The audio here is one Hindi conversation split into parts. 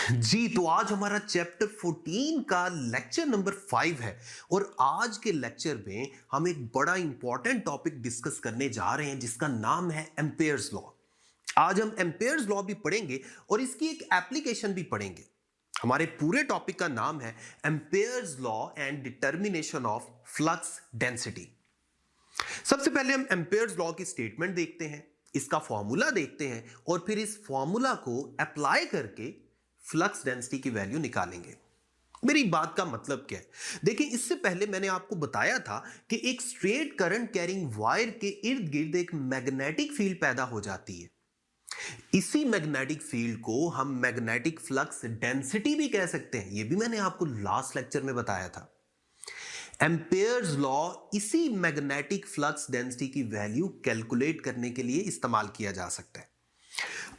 जी तो आज हमारा चैप्टर 14 का लेक्चर नंबर 5 है और आज के लेक्चर में हम एक बड़ा इंपॉर्टेंट टॉपिक डिस्कस करने जा रहे हैं जिसका नाम है एम्पेयर्स लॉ। आज हम एम्पेयर्स लॉ भी पढ़ेंगे और इसकी एक एप्लीकेशन भी पढ़ेंगे। हमारे पूरे टॉपिक का नाम है Ampere's law and determination of flux density. सबसे पहले हम एम्पेयर्स लॉ की स्टेटमेंट देखते हैं, इसका फॉर्मूला देखते हैं और फिर इस फॉर्मूला को अप्लाई करके फ्लक्स डेंसिटी की वैल्यू निकालेंगे। मेरी बात का मतलब क्या है? देखिए, इससे पहले मैंने आपको बताया था कि एक स्ट्रेट करंट कैरिंग वायर के इर्द गिर्द एक मैग्नेटिक फील्ड पैदा हो जाती है। इसी मैग्नेटिक फील्ड को हम मैग्नेटिक फ्लक्स डेंसिटी भी कह सकते हैं। यह भी मैंने आपको लास्ट लेक्चर में बताया था। एम्पेयर्स लॉ इसी मैग्नेटिक फ्लक्स डेंसिटी की वैल्यू कैलकुलेट करने के लिए इस्तेमाल किया जा सकता है।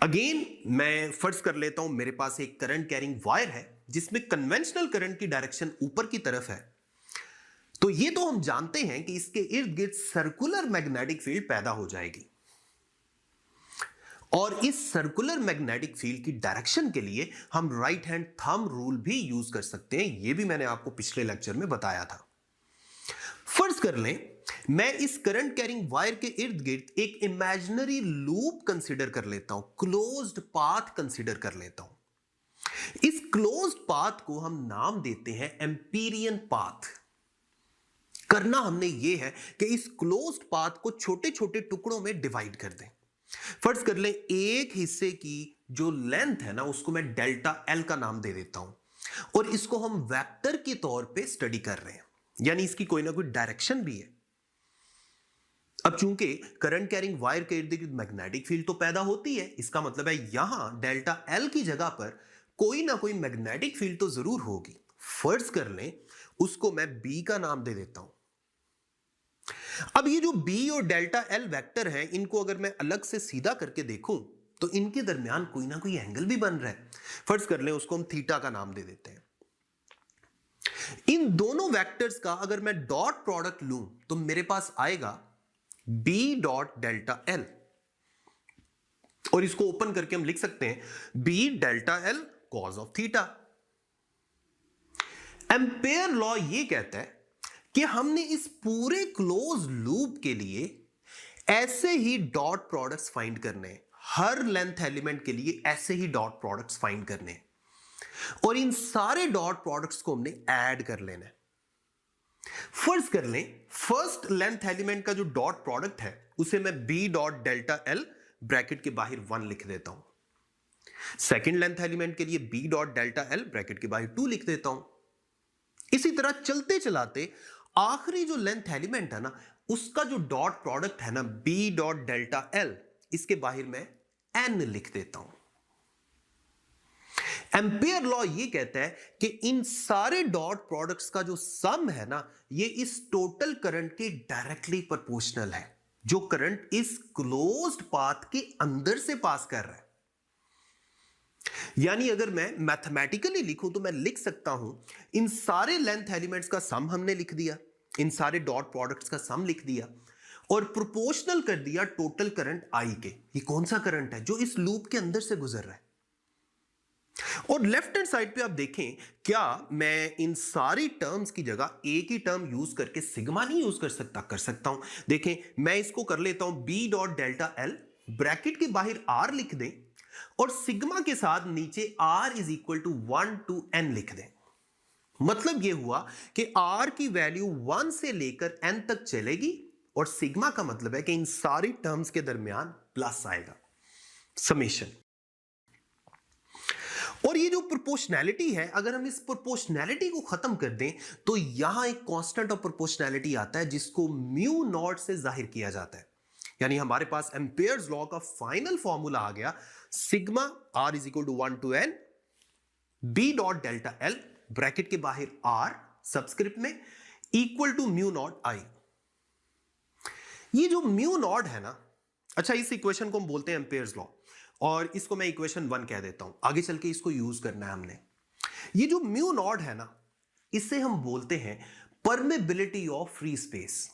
अगेन मैं फर्ज कर लेता हूं मेरे पास एक करंट कैरिंग वायर है जिसमें कन्वेंशनल करंट की डायरेक्शन ऊपर की तरफ है। तो ये तो हम जानते हैं कि इसके इर्द गिर्द सर्कुलर मैग्नेटिक फील्ड पैदा हो जाएगी और इस सर्कुलर मैग्नेटिक फील्ड की डायरेक्शन के लिए हम राइट हैंड थंब रूल भी यूज कर सकते हैं। यह भी मैंने आपको पिछले लेक्चर में बताया था। फर्ज कर लें मैं इस करंट कैरिंग वायर के इर्द गिर्द एक इमेजिनरी लूप कंसीडर कर लेता हूं, क्लोज्ड पाथ कंसीडर कर लेता हूं। इस क्लोज्ड पाथ को हम नाम देते हैं एम्पीरियन पाथ। करना हमने ये है कि इस क्लोज्ड पाथ को छोटे छोटे टुकड़ों में डिवाइड कर दें। फर्ज कर लें एक हिस्से की जो लेंथ है ना उसको मैं डेल्टा एल का नाम दे देता हूं और इसको हम वेक्टर के तौर पे स्टडी कर रहे हैं, यानी इसकी कोई ना कोई डायरेक्शन भी है। अब चूंकि करंट कैरिंग वायर के इर्द गिर्द मैग्नेटिक फील्ड तो पैदा होती है, इसका मतलब है यहां डेल्टा एल की जगह पर कोई ना कोई मैग्नेटिक फील्ड तो जरूर होगी। फर्ज कर लें उसको मैं बी का नाम दे देता हूं। अब ये जो बी और डेल्टा एल वेक्टर है, इनको अगर मैं अलग से सीधा करके देखूं तो इनके दरमियान कोई ना कोई एंगल भी बन रहा है। फर्ज कर लें उसको हम थीटा का नाम दे देते हैं। इन दोनों वेक्टर्स का अगर मैं डॉट प्रोडक्ट लूं तो मेरे पास आएगा बी डॉट डेल्टा एल और इसको ओपन करके हम लिख सकते हैं B delta L cos of theta. Ampere law ये कहता है कि हमने इस पूरे क्लोज लूप के लिए ऐसे ही डॉट प्रोडक्ट्स फाइंड करने हैं, हर लेंथ एलिमेंट के लिए ऐसे ही डॉट प्रोडक्ट्स फाइंड करने हैं और इन सारे डॉट प्रोडक्ट्स को हमने ऐड कर लेना है। फर्ज कर लें फर्स्ट लेंथ एलिमेंट का जो डॉट प्रोडक्ट है उसे मैं B dot delta L bracket के बाहर 1 लिख देता हूं। सेकंड लेंथ एलिमेंट के लिए B dot delta L bracket के बाहर 2 लिख देता हूं। इसी तरह चलते चलाते आखिरी जो लेंथ एलिमेंट है ना उसका जो डॉट प्रोडक्ट है ना बी डॉट डेल्टा एल, इसके बाहर मैं एन लिख देता हूं। एम्पेयर लॉ ये कहता है कि इन सारे डॉट प्रोडक्ट्स का जो सम है ना ये इस टोटल करंट के डायरेक्टली प्रोपोर्शनल है, जो करंट इस क्लोज्ड पाथ के अंदर से पास कर रहा है। यानी अगर मैं मैथमेटिकली लिखूं तो मैं लिख सकता हूं इन सारे लेंथ एलिमेंट्स का सम हमने लिख दिया, इन सारे डॉट प्रोडक्ट्स का सम लिख दिया और प्रोपोर्शनल कर दिया टोटल करंट आई के। ये कौन सा करंट है जो इस लूप के अंदर से गुजर रहा है। और लेफ्ट हैंड साइड पे आप देखें, क्या मैं इन सारी टर्म्स की जगह एक ही टर्म यूज करके सिग्मा नहीं यूज कर सकता? कर सकता हूं। देखें मैं इसको कर लेता हूं B dot delta L bracket के बाहर आर लिख दें और सिग्मा के साथ नीचे are is equal to 1 to n लिख दें। मतलब यह हुआ कि आर की वैल्यू 1 से लेकर n तक चलेगी और सिग्मा का मतलब है कि इन सारी टर्म्स के दरमियान प्लस आएगा, समेशन। और ये जो प्रोपोर्शनैलिटी है, अगर हम इस प्रोपोर्शनैलिटी को खत्म कर दें तो यहां एक कांस्टेंट ऑफ प्रोपोर्शनैलिटी आता है जिसको म्यू नॉट से जाहिर किया जाता है। यानी हमारे पास एम्पेयर्स लॉ का फाइनल फॉर्मूला आ गया sigma r is equal to 1 to n B dot delta L bracket के बाहर आर सबस्क्रिप्ट में equal to mu naught I. ये जो म्यू नॉट है ना, अच्छा इस इक्वेशन को हम बोलते हैं एम्पेयर्स लॉ और इसको मैं इक्वेशन 1 कह देता हूं। आगे चल के इसको यूज करना है हमने। ये जो म्यू नॉट है ना इसे हम बोलते हैं परमेबिलिटी ऑफ फ्री स्पेस।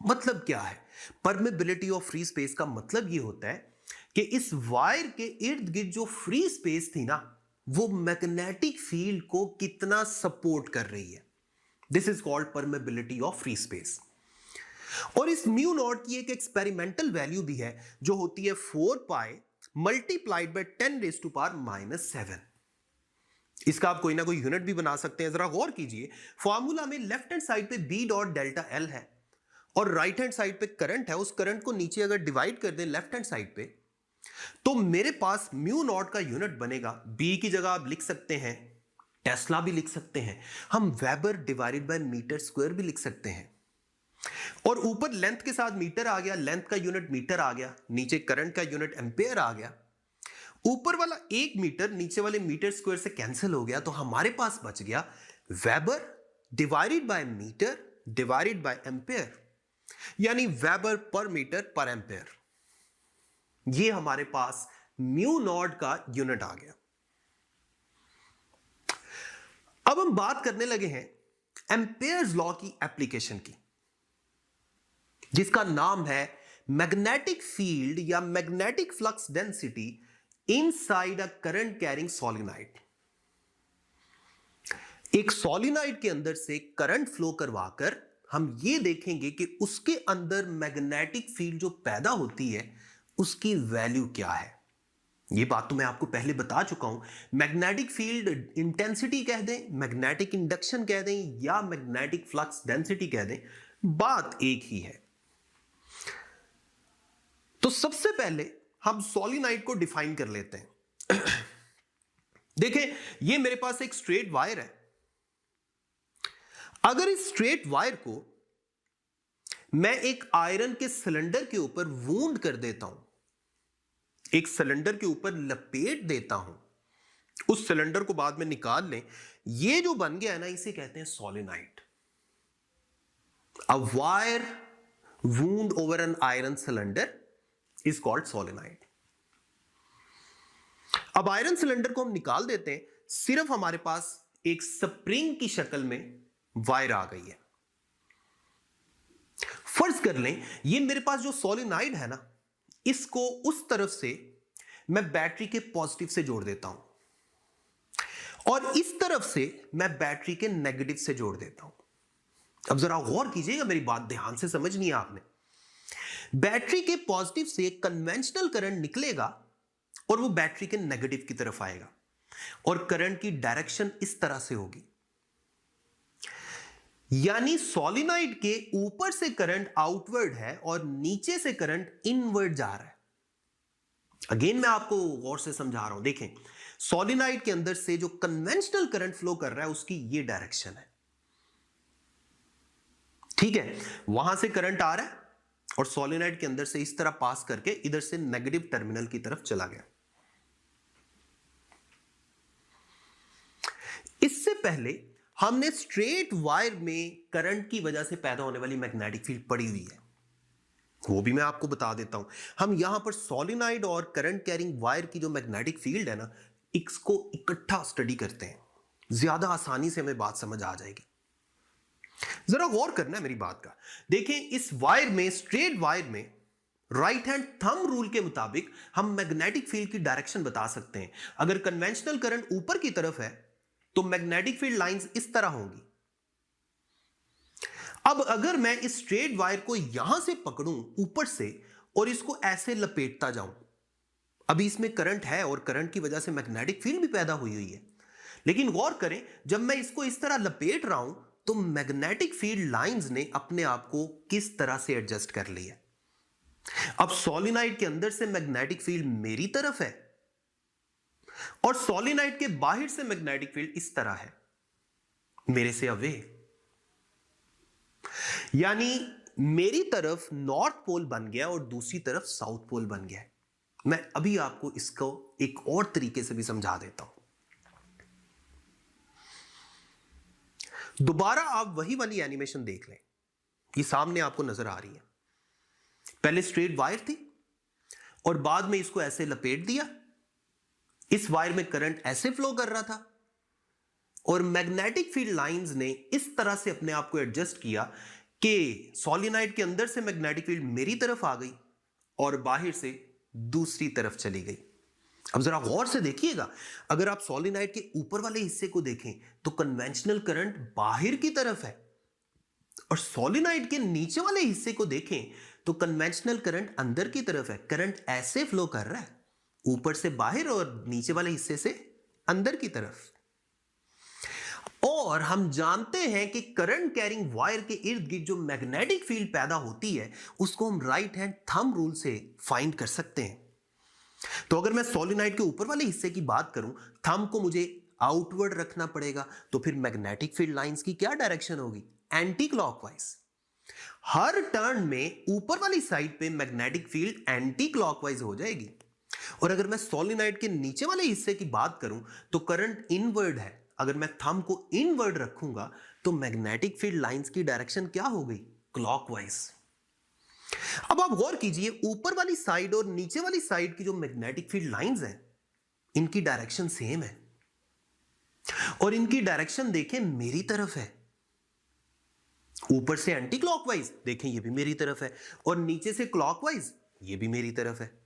मतलब क्या है परमेबिलिटी ऑफ फ्री स्पेस का? मतलब ये होता है कि इस वायर के इर्द गिर्द जो फ्री स्पेस थी ना वो मैग्नेटिक फील्ड को कितना सपोर्ट कर रही है। This is called permeability of free space. और इस म्यू नॉट की एक एक्सपेरिमेंटल वैल्यू भी है जो होती है 4 पाई मल्टीप्लाइड बाय 10⁻⁻⁷। इसका आप कोई ना कोई यूनिट भी बना सकते हैं। जरा गौर कीजिए, फॉर्मूला में लेफ्ट हैंड साइड पे बी डॉट डेल्टा एल है और राइट हैंड साइड पे करंट है। उस करंट को नीचे अगर डिवाइड कर दें लेफ्ट हैंड साइड पे, तो मेरे पास म्यू नॉट का यूनिट बनेगा, बी की जगह आप लिख सकते हैं टेस्ला भी लिख सकते हैं, हम weber divided by metre square भी लिख सकते हैं। और ऊपर लेंथ के साथ मीटर आ गया, लेंथ का यूनिट मीटर आ गया, नीचे करंट का यूनिट एम्पेयर आ गया। ऊपर वाला 1 मीटर नीचे वाले मीटर स्क्वायर से कैंसिल हो गया, तो हमारे पास बच गया weber divided by metre divided by ampere, यानी weber per metre per ampere. ये हमारे पास म्यू नॉट का यूनिट आ गया। अब हम बात करने लगे हैं एम्पेयर्स लॉ की एप्लीकेशन की, जिसका नाम है मैग्नेटिक फील्ड या magnetic flux density inside a current carrying solenoid. एक सोलिनॉइड के अंदर से करंट फ्लो करवाकर हम ये देखेंगे कि उसके अंदर मैग्नेटिक फील्ड जो पैदा होती है उसकी वैल्यू क्या है। ये बात तो मैं आपको पहले बता चुका हूं। मैग्नेटिक फील्ड इंटेंसिटी कह दें, मैग्नेटिक इंडक्शन कह दें या मैग्नेटिक फ्लक्स डेंसिटी कह दें, बात एक ही है। तो सबसे पहले हम सोलिनॉइड को डिफाइन कर लेते हैं। देखें, ये मेरे पास एक स्ट्रेट वायर है। अगर इस स्ट्रेट वायर को मैं एक आयरन के सिलेंडर के ऊपर वूंड कर देता हूं, एक सिलेंडर के ऊपर लपेट देता हूं, उस सिलेंडर को बाद में निकाल लें, ये जो बन गया है ना, इसे कहते हैं solenoid. A wire wound over an iron cylinder is called solenoid. अब आयरन सिलेंडर को हम निकाल देते हैं, सिर्फ हमारे पास एक स्प्रिंग की शक्ल में वायर आ गई है। फर्ज कर लें ये मेरे पास जो सोलिनॉइड है ना, इसको उस तरफ से मैं बैटरी के पॉजिटिव से जोड़ देता हूं और इस तरफ से मैं बैटरी के नेगेटिव से जोड़ देता हूं। अब जरा गौर कीजिएगा, मेरी बात ध्यान से समझनी है आपने। बैटरी के पॉजिटिव से कन्वेंशनल करंट निकलेगा और वो बैटरी के नेगेटिव की तरफ आएगा और करंट की डायरेक्शन इस तरह से होगी, यानी सोलिनॉइड के ऊपर से करंट आउटवर्ड है और नीचे से करंट इनवर्ड जा रहा है। अगेन मैं आपको गौर से समझा रहा हूं। देखें, सोलिनॉइड के अंदर से जो कन्वेंशनल करंट फ्लो कर रहा है उसकी ये डायरेक्शन है, ठीक है। वहां से करंट आ रहा है और सोलिनॉइड के अंदर से इस तरह पास करके इधर से नेगेटिव टर्मिनल की तरफ चला गया। इससे पहले हमने स्ट्रेट वायर में करंट की वजह से पैदा होने वाली मैग्नेटिक फील्ड पड़ी हुई है, वो भी मैं आपको बता देता हूं। हम यहां पर सोलिनॉइड और करंट कैरिंग वायर की जो मैग्नेटिक फील्ड है ना, इसको इकट्ठा स्टडी करते हैं, ज्यादा आसानी से हमें बात समझ आ जाएगी। जरा गौर करना है मेरी बात का। देखें, इस वायर में, स्ट्रेट वायर में, राइट हैंड थंब रूल के मुताबिक हम मैग्नेटिक फील्ड की डायरेक्शन बता सकते हैं। अगर कन्वेंशनल करंट ऊपर की तरफ है तो मैग्नेटिक फील्ड लाइंस इस तरह होंगी। अब अगर मैं इस स्ट्रेट वायर को यहां से पकड़ूं ऊपर से और इसको ऐसे लपेटता जाऊं, अभी इसमें करंट है और करंट की वजह से मैग्नेटिक फील्ड भी पैदा हुई हुई है, लेकिन गौर करें जब मैं इसको इस तरह लपेट रहा हूं तो मैग्नेटिक फील्ड लाइंस ने अपने आप को किस तरह से एडजस्ट कर लिया। अब सोलिनॉइड के अंदर से मैग्नेटिक फील्ड मेरी तरफ है और सोलिनॉइड के बाहर से मैग्नेटिक फील्ड इस तरह है, मेरे से अवे, यानी मेरी तरफ नॉर्थ पोल बन गया और दूसरी तरफ साउथ पोल बन गया। मैं अभी आपको इसको एक और तरीके से भी समझा देता हूं। दोबारा आप वही वाली एनिमेशन देख लें, ये सामने आपको नजर आ रही है। पहले स्ट्रेट वायर थी और बाद में इसको ऐसे लपेट दिया, इस वायर में करंट ऐसे फ्लो कर रहा था और मैग्नेटिक फील्ड लाइंस ने इस तरह से अपने आप को एडजस्ट किया कि सोलिनॉइड के अंदर से मैग्नेटिक फील्ड मेरी तरफ आ गई और बाहर से दूसरी तरफ चली गई। अब जरा गौर से देखिएगा, अगर आप सोलेनोइड के ऊपर वाले हिस्से को देखें तो कन्वेंशनल करंट बाहर की तरफ है, और सोलेनोइड के नीचे वाले हिस्से को देखें तो कन्वेंशनल करंट अंदर की तरफ है। करंट ऐसे फ्लो कर रहा है, ऊपर से बाहर और नीचे वाले हिस्से से अंदर की तरफ। और हम जानते हैं कि करंट कैरिंग वायर के इर्द गिर्द जो मैग्नेटिक फील्ड पैदा होती है उसको हम राइट हैंड थंब रूल से फाइंड कर सकते हैं। तो अगर मैं सोलेनोइड के ऊपर वाले हिस्से की बात करूं, थंब को मुझे आउटवर्ड रखना पड़ेगा, तो फिर मैग्नेटिक फील्ड लाइंस की क्या डायरेक्शन होगी? Anti clockwise. हर टर्न में ऊपर वाली साइड पे मैग्नेटिक फील्ड एंटी क्लॉकवाइज हो जाएगी। और अगर मैं सोलेनोइड के नीचे वाले हिस्से की बात करूं तो करंट इनवर्ड है। अगर मैं थंब को इनवर्ड रखूंगा तो मैग्नेटिक फील्ड लाइंस की डायरेक्शन क्या हो गई? क्लॉकवाइज। अब आप गौर कीजिए, ऊपर वाली साइड और नीचे वाली साइड की जो मैग्नेटिक फील्ड लाइंस हैं, इनकी डायरेक्शन सेम है, और इनकी डायरेक्शन देखें मेरी तरफ है। ऊपर से एंटी क्लॉकवाइज, देखें ये भी मेरी तरफ है, और नीचे से क्लॉकवाइज, ये भी मेरी तरफ है।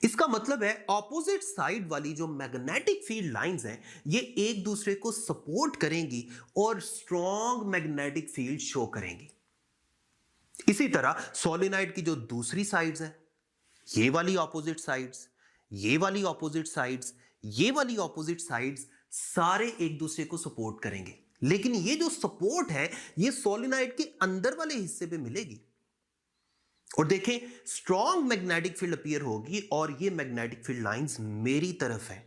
इसका मतलब है ऑपोजिट साइड वाली जो मैग्नेटिक फील्ड लाइंस हैं, ये एक दूसरे को सपोर्ट करेंगी और स्ट्रॉन्ग मैग्नेटिक फील्ड शो करेंगी। इसी तरह सोलेनोइड की जो दूसरी साइड्स हैं, ये वाली ऑपोजिट साइड्स, ये वाली ऑपोजिट साइड्स, ये वाली ऑपोजिट साइड्स, सारे एक दूसरे को सपोर्ट करेंगे। लेकिन ये जो सपोर्ट है ये सोलेनोइड के अंदर वाले हिस्से पे मिलेगी। और देखें, स्ट्रॉन्ग मैग्नेटिक फील्ड अपीयर होगी और ये मैग्नेटिक फील्ड लाइंस मेरी तरफ है।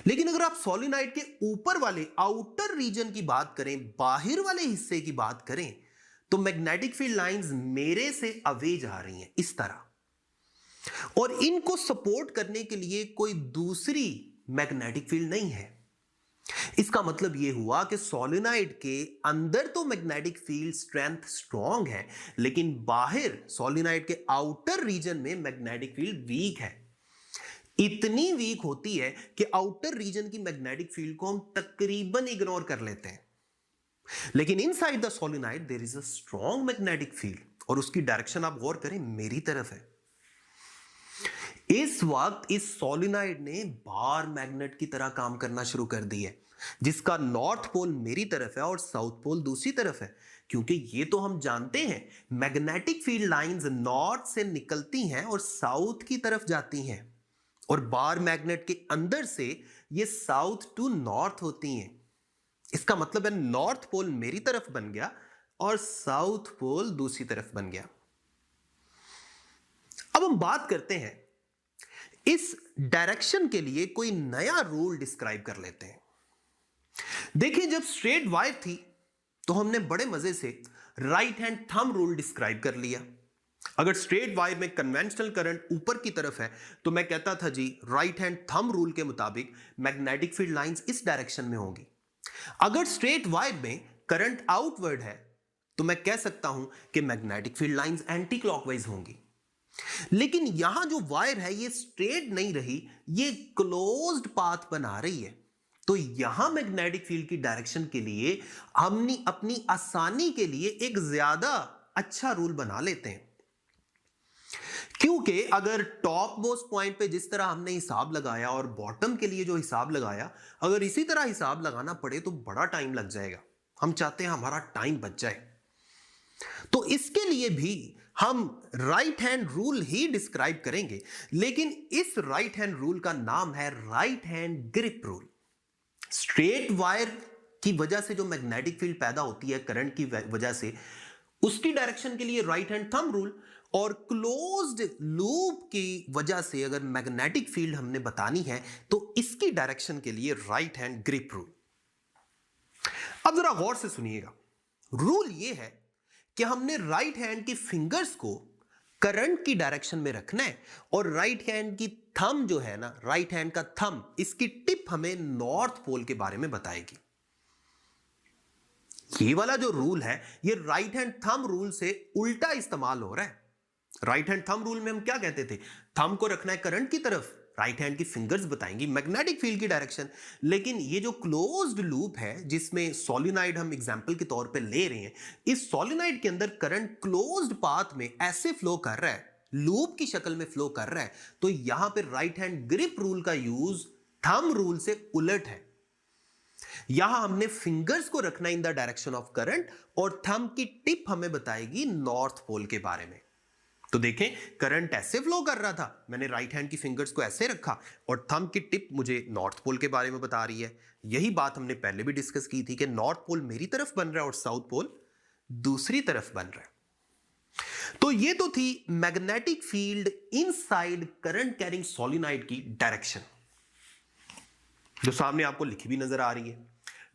लेकिन अगर आप सोलेनोइड के ऊपर वाले आउटर रीजन की बात करें, बाहर वाले हिस्से की बात करें, तो मैग्नेटिक फील्ड लाइंस मेरे से अवे जा रही हैं इस तरह, और इनको सपोर्ट करने के लिए कोई दूसरी मैग्नेटिक फील्ड नहीं है। इसका मतलब यह हुआ कि सोलेनोइड के अंदर तो मैग्नेटिक फील्ड स्ट्रेंथ स्ट्रॉन्ग है, लेकिन बाहर सोलेनोइड के आउटर रीजन में मैग्नेटिक फील्ड वीक है। इतनी वीक होती है कि आउटर रीजन की मैग्नेटिक फील्ड को हम तकरीबन इग्नोर कर लेते हैं, लेकिन inside the solenoid there is a strong magnetic field, और उसकी डायरेक्शन आप गौर करें मेरी तरफ है। इस वक्त इस सोलेनोइड ने बार मैग्नेट की तरह काम करना शुरू कर दी है, जिसका नॉर्थ पोल मेरी तरफ है और साउथ पोल दूसरी तरफ है। क्योंकि ये तो हम जानते हैं मैग्नेटिक फील्ड लाइंस नॉर्थ से निकलती हैं और साउथ की तरफ जाती हैं, और बार मैग्नेट के अंदर से ये साउथ टू नॉर्थ होती हैं। इसका मतलब है नॉर्थ पोल मेरी तरफ बन गया और साउथ पोल दूसरी तरफ बन गया। अब हम बात करते हैं इस डायरेक्शन के लिए कोई नया रूल डिस्क्राइब कर लेते हैं। देखिए, जब स्ट्रेट वायर थी तो हमने बड़े मजे से right hand thumb rule describe कर लिया। अगर स्ट्रेट वायर में कन्वेंशनल करंट ऊपर की तरफ है तो मैं कहता था जी राइट हैंड थंब रूल के मुताबिक मैग्नेटिक फील्ड लाइंस इस डायरेक्शन में होंगी। अगर स्ट्रेट वायर में करंट आउटवर्ड है तो मैं कह सकता हूं कि magnetic field lines anti clockwise होंगी। लेकिन यहां जो वायर है ये स्ट्रेट नहीं रही, ये क्लोज्ड पाथ बना रही है, तो यहां मैग्नेटिक फील्ड की डायरेक्शन के लिए हमने अपनी आसानी के लिए एक ज्यादा अच्छा रूल बना लेते हैं। क्योंकि अगर टॉप मोस्ट पॉइंट पे जिस तरह हमने हिसाब लगाया और बॉटम के लिए जो हिसाब लगाया, अगर इसी तरह हिसाब लगाना पड़े तो बड़ा टाइम लग जाएगा। हम चाहते हैं हमारा टाइम बच जाए, तो इसके लिए भी हम राइट हैंड रूल ही डिस्क्राइब करेंगे। लेकिन इस राइट हैंड रूल का नाम है right hand grip rule. Straight wire की वजह से जो मैग्नेटिक फील्ड पैदा होती है करंट की वजह से, उसकी डायरेक्शन के लिए राइट हैंड थंब रूल, और क्लोज्ड लूप की वजह से अगर मैग्नेटिक फील्ड हमने बतानी है तो इसकी डायरेक्शन के लिए राइट हैंड ग्रिप रूल। अब जरा गौर से सुनिएगा, रूल यह है कि हमने राइट हैंड की फिंगर्स को करंट की डायरेक्शन में रखना है, और राइट हैंड की थंब जो है ना, राइट हैंड का थंब, इसकी टिप हमें नॉर्थ पोल के बारे में बताएगी। ये वाला जो रूल है ये राइट हैंड थंब रूल से उल्टा इस्तेमाल हो रहा है। राइट हैंड थंब रूल में हम क्या कहते थे? थंब को रखना है करंट की तरफ, राइट हैंड की फिंगर्स बताएंगी मैग्नेटिक फील्ड की डायरेक्शन। लेकिन ये जो क्लोज्ड लूप है जिसमें सोलेनोइड हम एग्जांपल के तौर पे ले रहे हैं, इस सोलेनोइड के अंदर करंट क्लोज्ड पाथ में ऐसे फ्लो कर रहा है, लूप की शक्ल में फ्लो कर रहा है, तो यहां पे राइट हैंड ग्रिप रूल का यूज थंब रूल से उलट है। यहां हमने फिंगर्स को रखना in the direction of current और थंब की टिप हमें बताएगी नॉर्थ पोल के बारे में। तो देखें, करंट ऐसे फ्लो कर रहा था, मैंने राइट हैंड की फिंगर्स को ऐसे रखा और थंब की टिप मुझे नॉर्थ पोल के बारे में बता रही है। यही बात हमने पहले भी डिस्कस की थी कि नॉर्थ पोल मेरी तरफ बन रहा है और साउथ पोल दूसरी तरफ बन रहा है। तो ये तो थी magnetic field inside current carrying solenoid की डायरेक्शन, जो सामने आपको लिखी भी नजर आ रही है।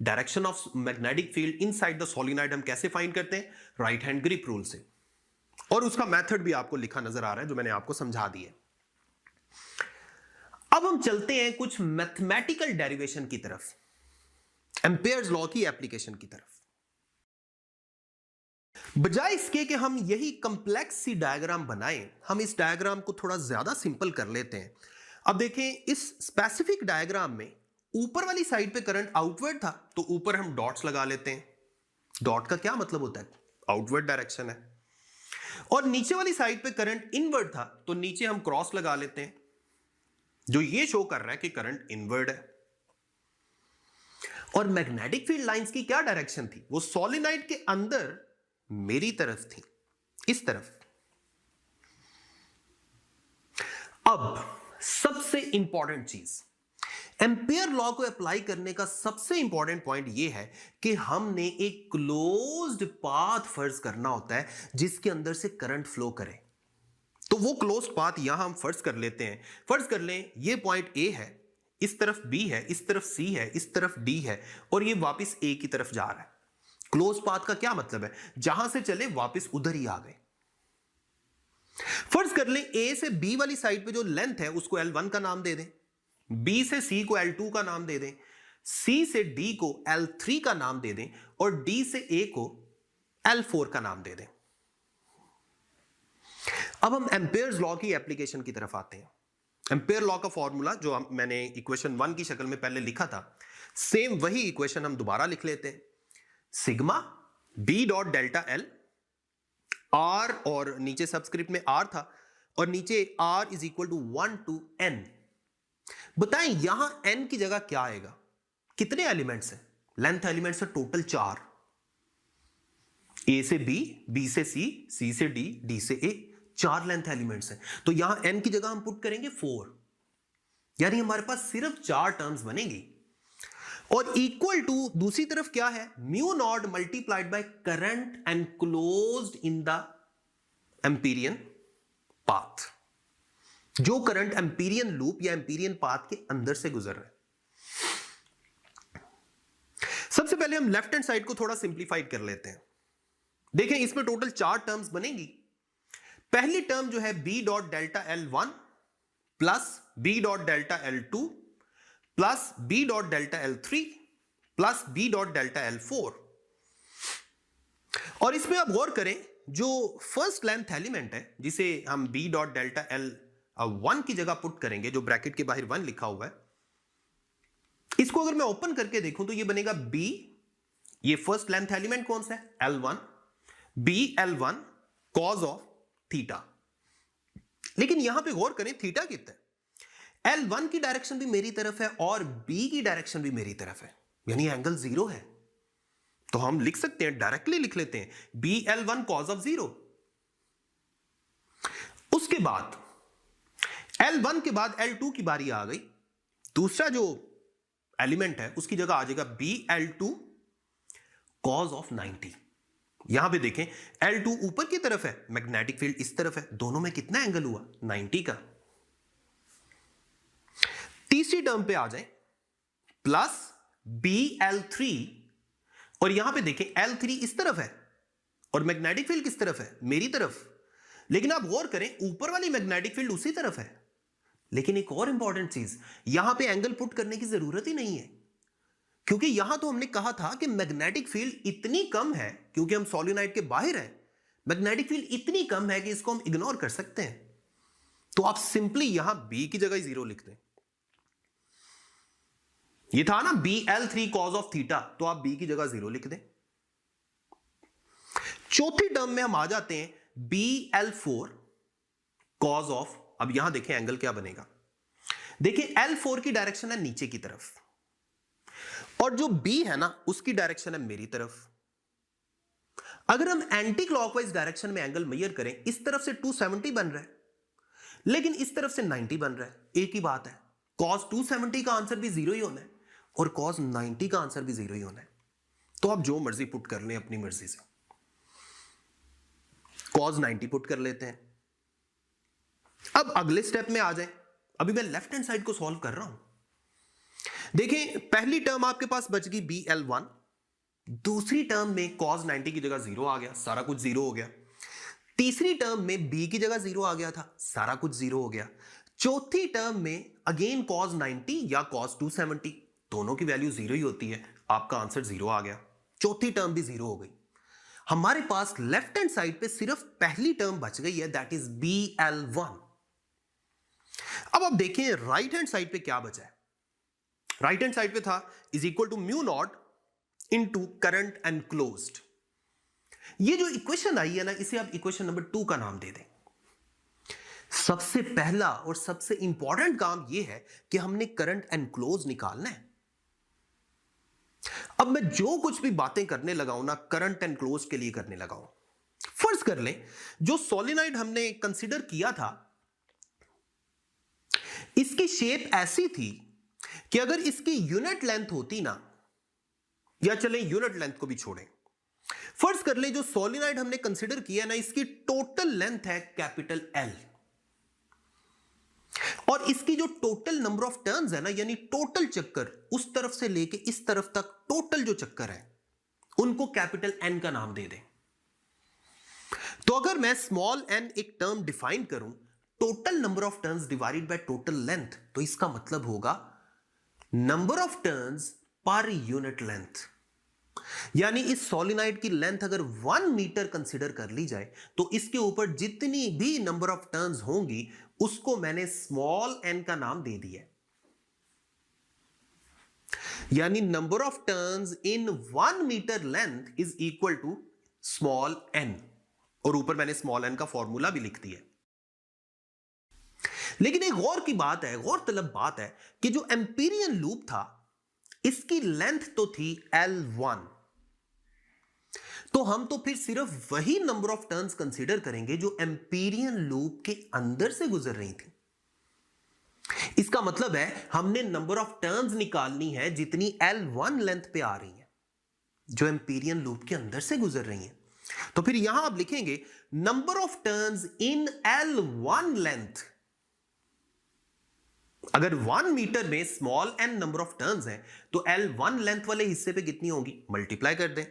Direction of magnetic field inside the solenoid हम कैसे फाइंड करते हैं? राइट हैंड ग्रिप रूल से, और उसका मेथड भी आपको लिखा नजर आ रहा है जो मैंने आपको समझा दिया। अब हम चलते हैं कुछ मैथमेटिकल डेरिवेशन की तरफ, एम्पेयर्स लॉ की एप्लीकेशन की तरफ। बजाय इसके कि हम यही कंप्लेक्स सी डायग्राम बनाएं, हम इस डायग्राम को थोड़ा ज्यादा सिंपल कर लेते हैं। अब देखें, इस स्पेसिफिक डायग्राम में ऊपर वाली साइड पे करंट आउटवर्ड था, तो ऊपर हम डॉट्स लगा लेते हैं। डॉट का क्या मतलब होता है? आउटवर्ड डायरेक्शन है। और नीचे वाली साइड पे करंट इनवर्ड था, तो नीचे हम क्रॉस लगा लेते हैं, जो ये शो कर रहा है कि करंट इनवर्ड है। और मैग्नेटिक फील्ड लाइंस की क्या डायरेक्शन थी? वो सोलिनॉइड के अंदर मेरी तरफ थी, इस तरफ। अब सबसे इंपॉर्टेंट चीज, एम्पेयर लॉ को अप्लाई करने का सबसे इंपॉर्टेंट पॉइंट यह है कि हमने एक क्लोज्ड पाथ फर्ज करना होता है जिसके अंदर से करंट फ्लो करे। तो वो क्लोज्ड पाथ यहां हम फर्ज कर लेते हैं। फर्ज कर लें, ये पॉइंट ए है, इस तरफ बी है, इस तरफ सी है, इस तरफ डी है, और ये वापस ए की तरफ जा रहा है। क्लोज पाथ का क्या मतलब है? जहां से चले वापस उधर ही आ गए। फर्ज कर लें, ए से बी वाली साइड पे जो लेंथ है उसको L1 का नाम दे दें, बी से सी को L2 का नाम दे दें, सी से डी को L3 का नाम दे दें, और डी से ए को L4 का नाम दे दें। अब हम एम्पेयर्स लॉ की एप्लीकेशन की तरफ आते हैं। एम्पेयर लॉ का फॉर्मूला जो मैंने इक्वेशन 1 की शक्ल में पहले लिखा था, सेम वही इक्वेशन हम दोबारा लिख लेते हैं। Sigma B dot delta L, R और नीचे सबस्क्रिप्ट में आर था, और नीचे are is equal to 1 to N. बताएं यहां एन की जगह क्या आएगा? कितने एलिमेंट्स हैं? लेंथ एलिमेंट्स है टोटल 4, ए से बी, बी से सी, सी से डी, डी से ए, 4 लेंथ एलिमेंट्स हैं। तो यहां एन की जगह हम पुट करेंगे 4, यानी हमारे पास सिर्फ 4 टर्म्स बनेंगी। और इक्वल टू दूसरी तरफ क्या है? Mu naught multiplied by current and closed in the empyrean path, जो करंट एम्पीरियन लूप या एम्पीरियन पाथ के अंदर से गुजर रहा है। सबसे पहले हम लेफ्ट हैंड साइड को थोड़ा सिंप्लीफाइड कर लेते हैं। देखें, इसमें टोटल 4 टर्म्स बनेंगी। पहली टर्म जो है B dot delta L1 plus B dot delta L2 plus B dot delta L3 plus B dot delta L4। और इसमें आप गौर करें, जो फर्स्ट लेंथ एलिमेंट है जिसे हम बी डॉट डेल्टा L1 की जगह पुट करेंगे, जो ब्रैकेट के बाहर 1 लिखा हुआ है, इसको अगर मैं ओपन करके देखूं तो ये बनेगा बी, ये फर्स्ट लेंथ एलिमेंट कौन सा है? L1, B L1 cause of theta. लेकिन यहां पे गौर करें, थीटा कितना है? L1 की डायरेक्शन भी मेरी तरफ है और B की डायरेक्शन भी मेरी तरफ है, यानी एंगल 0 है। तो हम लिख सकते हैं, डायरेक्टली लिख लेते हैं, BL1 cos ऑफ 0। उसके बाद L1 के बाद L2 की बारी आ गई। दूसरा जो एलिमेंट है उसकी जगह आ जाएगा BL2 cos ऑफ 90। यहां पे देखें, L2 ऊपर की तरफ है, मैग्नेटिक फील्ड इस तरफ है, दोनों में कितना एंगल हुआ? 90 का। तीसरी टर्म पे आ जाए, प्लस BL3, और यहां पे देखें L3 इस तरफ है और मैग्नेटिक फील्ड किस तरफ है? मेरी तरफ। लेकिन आप गौर करें, ऊपर वाली मैग्नेटिक फील्ड उसी तरफ है। लेकिन एक और इंपॉर्टेंट चीज, यहां पे एंगल पुट करने की जरूरत ही नहीं है, क्योंकि यहां तो हमने कहा था कि मैग्नेटिक फील्ड इतनी कम है, क्योंकि हम सोलिनॉइड के बाहर हैं, मैग्नेटिक फील्ड इतनी कम है कि इसको हम इग्नोर कर सकते हैं। तो आप सिंपली यहां B की जगह 0 लिख दें। ये था ना BL3 cos ऑफ थीटा, तो आप B की जगह 0 लिख दें। चौथी टर्म में हम आ जाते हैं BL4 कॉज ऑफ, अब यहां देखें एंगल क्या बनेगा, देखिए L4 की डायरेक्शन है नीचे की तरफ और जो B है ना उसकी डायरेक्शन है मेरी तरफ। अगर हम एंटी क्लॉकवाइज डायरेक्शन में एंगल मेजर करें, इस तरफ से 270 बन रहा है लेकिन इस तरफ से 90 बन रहा है, एक ही बात है, cos 270 का आंसर भी जीरो ही होना है और cos 90 का आंसर भी जीरो ही होना है। तो आप जो मर्जी पुट कर लें अपनी मर्जी से, cos 90 पुट कर लेते हैं। अब अगले स्टेप में आ जाएं, अभी मैं लेफ्ट हैंड साइड को सॉल्व कर रहा हूं। देखें पहली टर्म आपके पास बच गई BL1, दूसरी टर्म में cos 90 की जगह जीरो आ गया, सारा कुछ जीरो हो गया। तीसरी टर्म में B की जगह जीरो आ गया था, सारा कुछ जीरो हो गया। चौथी टर्म में अगेन cos 90 या cos 270, दोनों की वैल्यू जीरो ही होती है, आपका आंसर जीरो आ गया, चौथी टर्म भी जीरो हो गई। हमारे पास लेफ्ट हैंड साइड पे सिर्फ पहली टर्म बच गई है, दैट इज BL1। अब आप देखें राइट हैंड साइड पे क्या बचा है। राइट हैंड साइड पे था is equal to mu naught into current enclosed. ये जो इक्वेशन आई है ना, इसे आप इक्वेशन नंबर 2 का नाम दे दें। सबसे पहला और सबसे इंपॉर्टेंट काम यह है कि हमने करंट एनक्लोज निकालना है। अब मैं जो कुछ भी बातें करने लगाऊं ना, करंट एनक्लोज के लिए करने लगाऊं। फर्ज कर लें जो सोलेनॉइड हमने कंसीडर किया था, इसकी शेप ऐसी थी कि अगर इसकी यूनिट लेंथ होती ना, या चलें यूनिट लेंथ को भी छोड़ें, फर्ज कर लें जो सोलेनॉइड हमने कंसीडर किया ना, इसकी टोटल लेंथ है कैपिटल L और इसकी जो टोटल नंबर ऑफ टर्न्स है ना, यानी टोटल चक्कर उस तरफ से लेके इस तरफ तक टोटल जो चक्कर है उनको कैपिटल N का नाम दे दें। तो अगर मैं स्मॉल n एक टर्म डिफाइन करूं, total number of turns divided by total length, तो इसका मतलब होगा number of turns per unit length. यानी इस सोलेनॉइड की लेंथ अगर 1 मीटर कंसीडर कर ली जाए तो इसके ऊपर जितनी भी नंबर ऑफ टर्न्स होंगी उसको मैंने स्मॉल n का नाम दे दिया। यानी number of turns in 1 metre length is equal to small n, और ऊपर मैंने स्मॉल n का फॉर्मूला भी लिख दिया। लेकिन एक गौर की बात है, गौर तलब बात है कि जो एम्पीरियन लूप था इसकी लेंथ तो थी L1, तो हम तो फिर सिर्फ वही नंबर ऑफ टर्न्स कंसीडर करेंगे जो एम्पीरियन लूप के अंदर से गुजर रही थी। इसका मतलब है हमने नंबर ऑफ टर्न्स निकालनी है जितनी L1 लेंथ पे आ रही है, जो एम्पीरियन लूप के अंदर से गुजर रही है। तो फिर यहां आप लिखेंगे number of turns in L1 length. अगर 1 मीटर में small n number of turns हैं तो L1 लेंथ वाले हिस्से पे कितनी होगी, मल्टीप्लाई कर दें,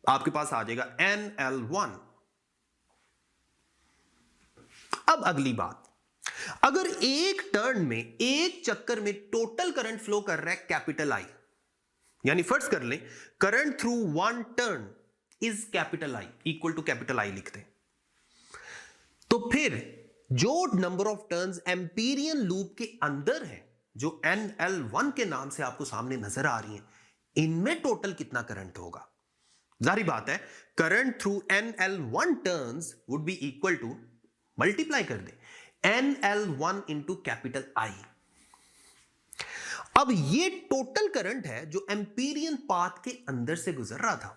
आपके पास आ जाएगा NL1। अब अगली बात, अगर एक टर्न में एक चक्कर में टोटल करंट फ्लो कर रहा है कैपिटल I, यानी फर्ज कर लें current through 1 turn is capital I equal to capital I लिखते हैं, तो फिर जो number of turns Amperian loop के अंदर है जो NL1 के नाम से आपको सामने नजर आ रही हैं, इनमें टोटल कितना करंट होगा। जाहिर बात है current through NL1 turns would be equal to, multiply कर दे, NL1 इंटू कैपिटल I। अब ये टोटल करंट है जो एम्पीरियन पाथ के अंदर से गुजर रहा था।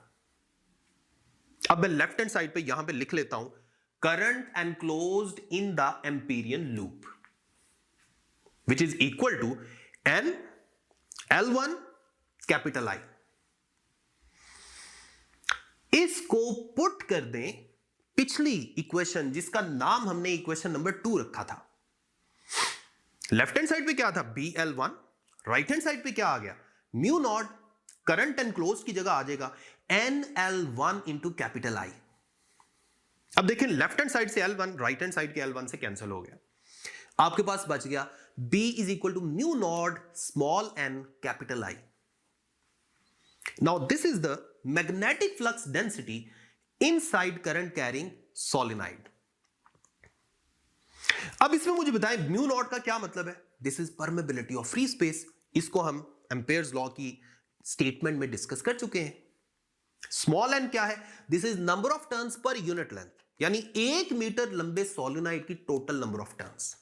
अब मैं लेफ्ट हैंड साइड पे यहां पे लिख लेता हूं current enclosed in the Amperian loop which is equal to NL1 capital I। इसको पुट कर दें पिछली इक्वेशन जिसका नाम हमने इक्वेशन नंबर 2 रखा था। लेफ्ट हैंड साइड पे क्या था BL1, राइट हैंड साइड पे क्या आ गया म्यू नॉट, करंट एनक्लोज की जगह आ जाएगा NL1 इंटू कैपिटल I। अब देखिए लेफ्ट हैंड साइड से L1 राइट हैंड साइड के L1 से कैंसिल हो गया, आपके पास बच गया B is equal to mu naught small n capital I। Now this is the magnetic flux density inside current carrying solenoid. अब इसमें मुझे बताएं म्यू नॉट का क्या मतलब है। This is permeability of free space, इसको हम एम्पेयर्स लॉ की स्टेटमेंट में डिस्कस कर चुके हैं। स्मॉल n क्या है, this is number of turns per unit length, यानी 1 मीटर लंबे सोलेनोइड की टोटल नंबर ऑफ टर्न्स,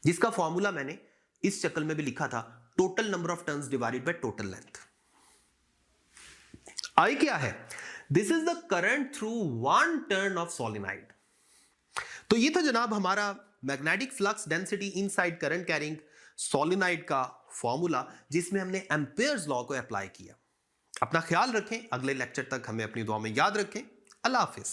जिसका फॉर्मूला मैंने इस शक्ल में भी लिखा था, total number of turns divided by total length. I क्या है? This is the current through 1 turn off solenoid. तो ये था जनाब हमारा magnetic flux density inside current carrying solenoid का फॉर्मूला, जिसमें हमने एम्पेयर्स लॉ को अप्लाई किया। अपना ख्याल रखें, अगले लेक्चर तक हमें अपनी दुआ में याद रखें। अल्लाह हाफिज।